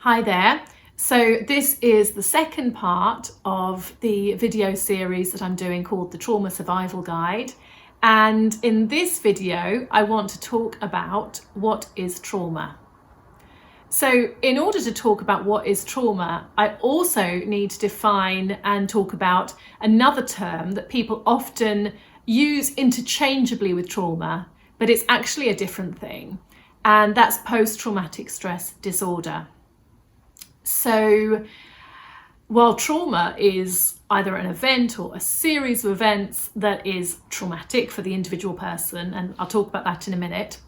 Hi there. So this is the second part of the video series that I'm doing called the Trauma Survival Guide. And in this video, I want to talk about what is trauma. So in order to talk about what is trauma, I also need to define and talk about another term that people often use interchangeably with trauma, but it's actually a different thing. And that's post-traumatic stress disorder. So while trauma is either an event or a series of events that is traumatic for the individual person, and I'll talk about that in a minute,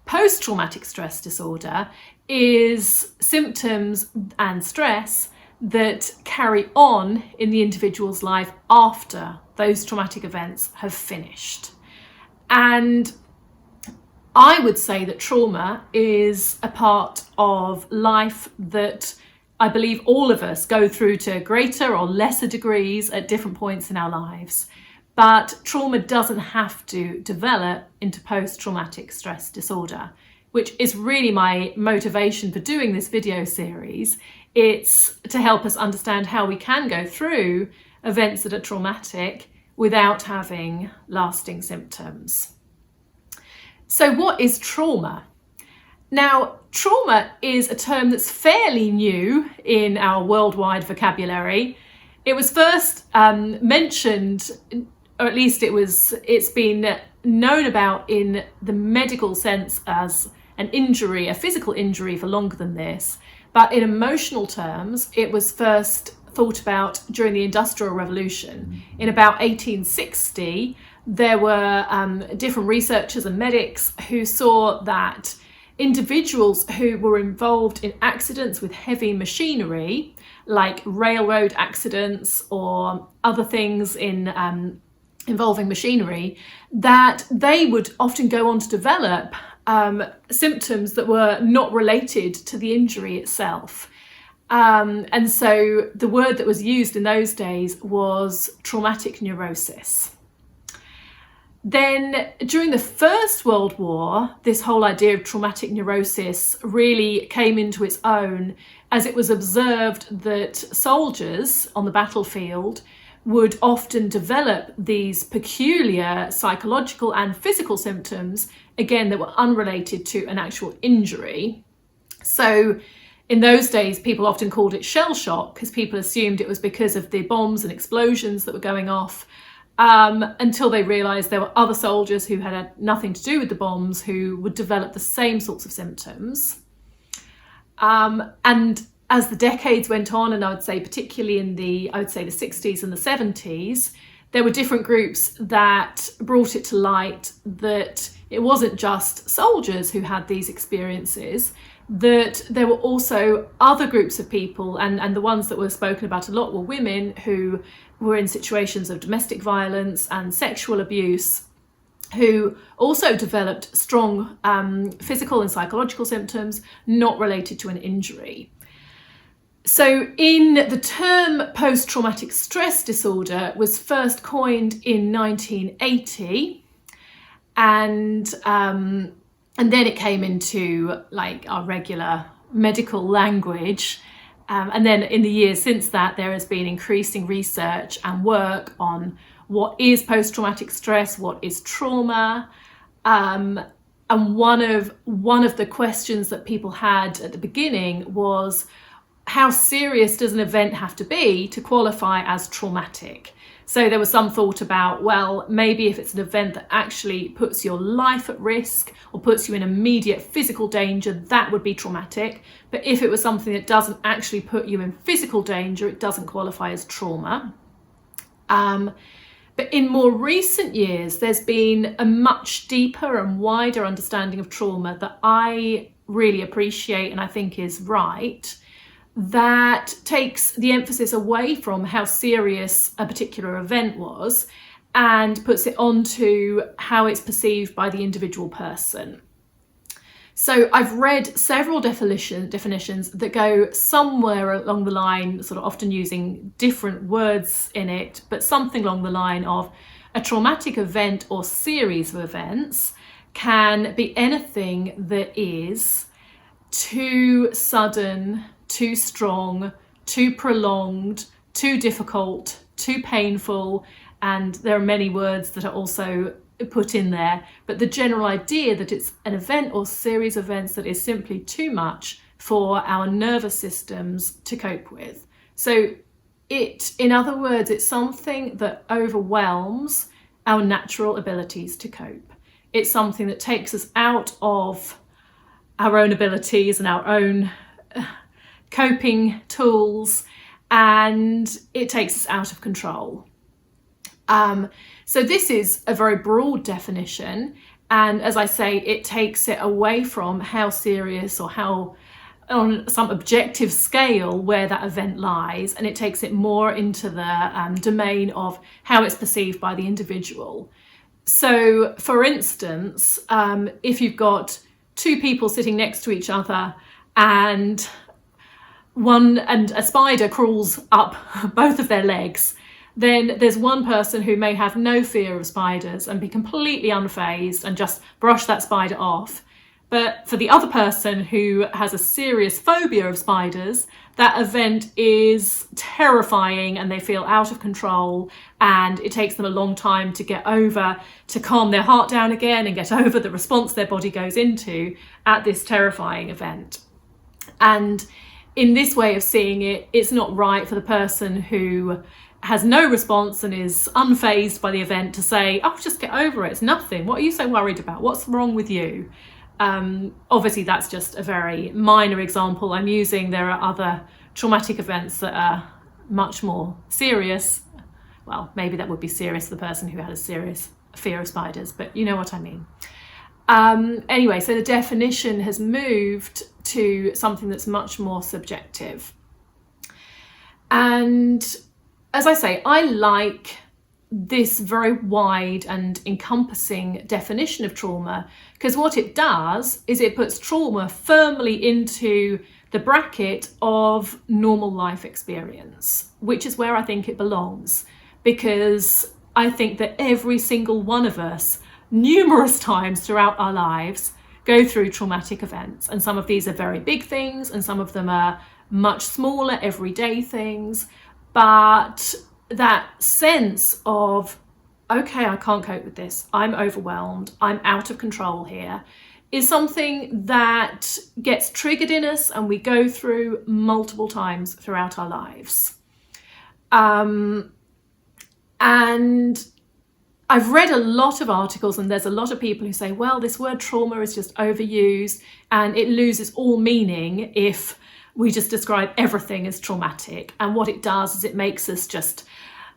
post-traumatic stress disorder is symptoms and stress that carry on in the individual's life after those traumatic events have finished. And I would say that trauma is a part of life that I believe all of us go through to greater or lesser degrees at different points in our lives. But trauma doesn't have to develop into post-traumatic stress disorder, which is really my motivation for doing this video series. It's to help us understand how we can go through events that are traumatic without having lasting symptoms. So what is trauma? Now, trauma is a term that's fairly new in our worldwide vocabulary. It was first mentioned, or at least it's been known about in the medical sense as an injury, a physical injury for longer than this. But in emotional terms, it was first thought about during the Industrial Revolution. In about 1860, there were different researchers and medics who saw that individuals who were involved in accidents with heavy machinery, like railroad accidents or other things involving machinery, that they would often go on to develop symptoms that were not related to the injury itself. And so the word that was used in those days was traumatic neurosis. Then during the First World War, this whole idea of traumatic neurosis really came into its own as it was observed that soldiers on the battlefield would often develop these peculiar psychological and physical symptoms, again, that were unrelated to an actual injury. So in those days, people often called it shell shock because people assumed it was because of the bombs and explosions that were going off. Until they realised there were other soldiers who had nothing to do with the bombs who would develop the same sorts of symptoms. And as the decades went on, and I would say particularly in the 60s and the 70s, there were different groups that brought it to light that it wasn't just soldiers who had these experiences, that there were also other groups of people, and the ones that were spoken about a lot were women who were in situations of domestic violence and sexual abuse, who also developed strong physical and psychological symptoms not related to an injury. So the term post-traumatic stress disorder was first coined in 1980, and then it came into like our regular medical language. And then in the years since that, there has been increasing research and work on what is post-traumatic stress, what is trauma. And one of the questions that people had at the beginning was, how serious does an event have to be to qualify as traumatic? So there was some thought about, well, maybe if it's an event that actually puts your life at risk or puts you in immediate physical danger, that would be traumatic. But if it was something that doesn't actually put you in physical danger, it doesn't qualify as trauma. But in more recent years, there's been a much deeper and wider understanding of trauma that I really appreciate and I think is right, that takes the emphasis away from how serious a particular event was and puts it onto how it's perceived by the individual person. So I've read several definitions that go somewhere along the line, sort of often using different words in it, but something along the line of a traumatic event or series of events can be anything that is too sudden, too strong, too prolonged, too difficult, too painful, and there are many words that are also put in there, but the general idea that it's an event or series of events that is simply too much for our nervous systems to cope with. So in other words, it's something that overwhelms our natural abilities to cope. It's something that takes us out of our own abilities and our own coping tools, and it takes us out of control. So this is a very broad definition, and as I say, it takes it away from how serious or how on some objective scale where that event lies, and it takes it more into the domain of how it's perceived by the individual. So for instance, if you've got two people sitting next to each other and a spider crawls up both of their legs, then there's one person who may have no fear of spiders and be completely unfazed and just brush that spider off. But for the other person who has a serious phobia of spiders, that event is terrifying and they feel out of control, and it takes them a long time to get over, to calm their heart down again and get over the response their body goes into at this terrifying event. And in this way of seeing it, it's not right for the person who has no response and is unfazed by the event to say, oh, just get over it, it's nothing. What are you so worried about? What's wrong with you? Obviously, that's just a very minor example I'm using. There are other traumatic events that are much more serious. Well, maybe that would be serious for the person who had a serious fear of spiders, but you know what I mean. Anyway, so the definition has moved to something that's much more subjective. And as I say, I like this very wide and encompassing definition of trauma, because what it does is it puts trauma firmly into the bracket of normal life experience, which is where I think it belongs, because I think that every single one of us, numerous times throughout our lives, go through traumatic events. And some of these are very big things and some of them are much smaller, everyday things. But that sense of, okay, I can't cope with this, I'm overwhelmed, I'm out of control here, is something that gets triggered in us and we go through multiple times throughout our lives. And I've read a lot of articles, and there's a lot of people who say, well, this word trauma is just overused and it loses all meaning if we just describe everything as traumatic. And what it does is it makes us just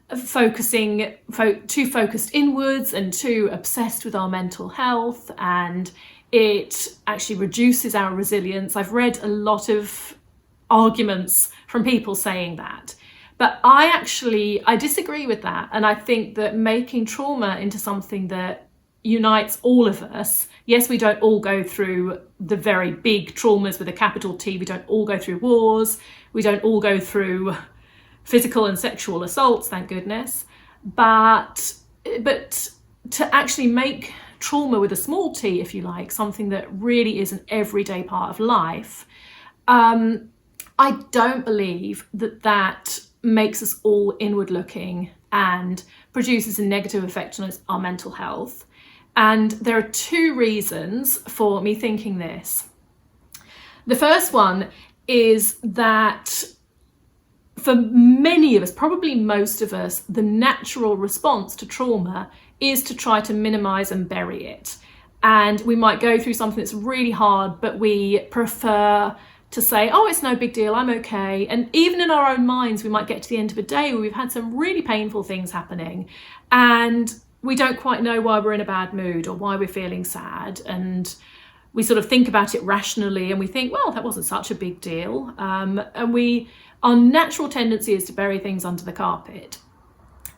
too focused inwards and too obsessed with our mental health, and it actually reduces our resilience. I've read a lot of arguments from people saying that, but I disagree with that. And I think that making trauma into something that unites all of us, yes, we don't all go through the very big traumas with a capital T, we don't all go through wars, we don't all go through physical and sexual assaults, thank goodness, but to actually make trauma with a small t, if you like, something that really is an everyday part of life, I don't believe that makes us all inward looking and produces a negative effect on our mental health. And there are two reasons for me thinking this. The first one is that for many of us, probably most of us, the natural response to trauma is to try to minimize and bury it. And we might go through something that's really hard, but we prefer to say, oh, it's no big deal, I'm okay. And even in our own minds, we might get to the end of a day where we've had some really painful things happening and we don't quite know why we're in a bad mood or why we're feeling sad. And we sort of think about it rationally and we think, well, that wasn't such a big deal. And our natural tendency is to bury things under the carpet.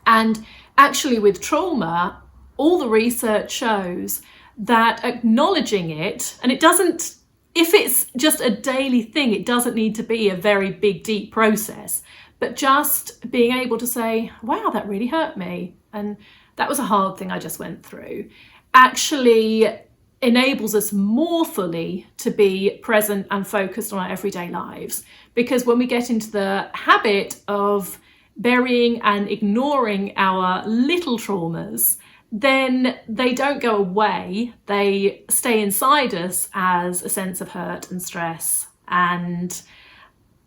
And actually with trauma, all the research shows that acknowledging it, and it doesn't, if it's just a daily thing, it doesn't need to be a very big, deep process, but just being able to say, wow, that really hurt me. And that was a hard thing I just went through. Actually enables us more fully to be present and focused on our everyday lives. Because when we get into the habit of burying and ignoring our little traumas, then they don't go away. They stay inside us as a sense of hurt and stress, and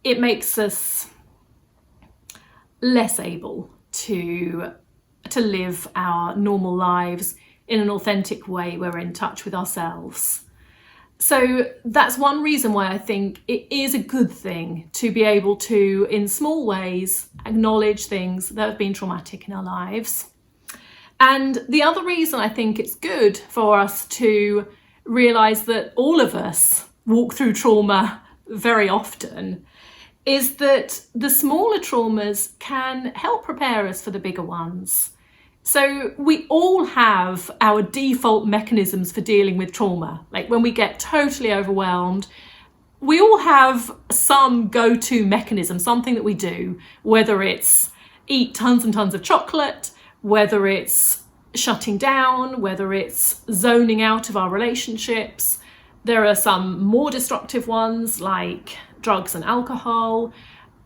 it makes us less able to live our normal lives in an authentic way where we're in touch with ourselves. So that's one reason why I think it is a good thing to be able to, in small ways, acknowledge things that have been traumatic in our lives. And the other reason I think it's good for us to realise that all of us walk through trauma very often is that the smaller traumas can help prepare us for the bigger ones. So we all have our default mechanisms for dealing with trauma. Like when we get totally overwhelmed, we all have some go-to mechanism, something that we do, whether it's eat tons and tons of chocolate, whether it's shutting down, whether it's zoning out of our relationships. There are some more destructive ones like drugs and alcohol.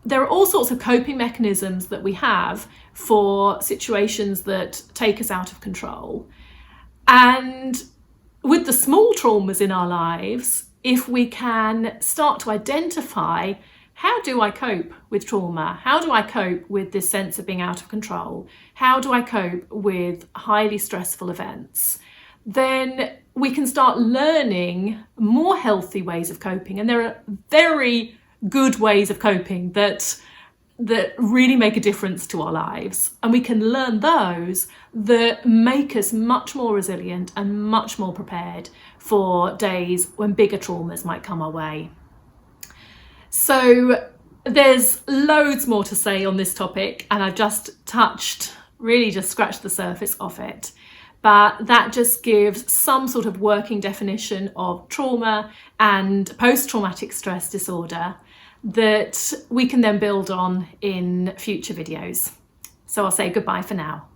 There are all sorts of coping mechanisms that we have for situations that take us out of control. And with the small traumas in our lives, if we can start to identify, how do I cope with trauma? How do I cope with this sense of being out of control? How do I cope with highly stressful events? Then we can start learning more healthy ways of coping. And there are very good ways of coping that really make a difference to our lives. And we can learn those that make us much more resilient and much more prepared for days when bigger traumas might come our way. So there's loads more to say on this topic, and I've just scratched the surface of it. But that just gives some sort of working definition of trauma and post-traumatic stress disorder that we can then build on in future videos. So I'll say goodbye for now.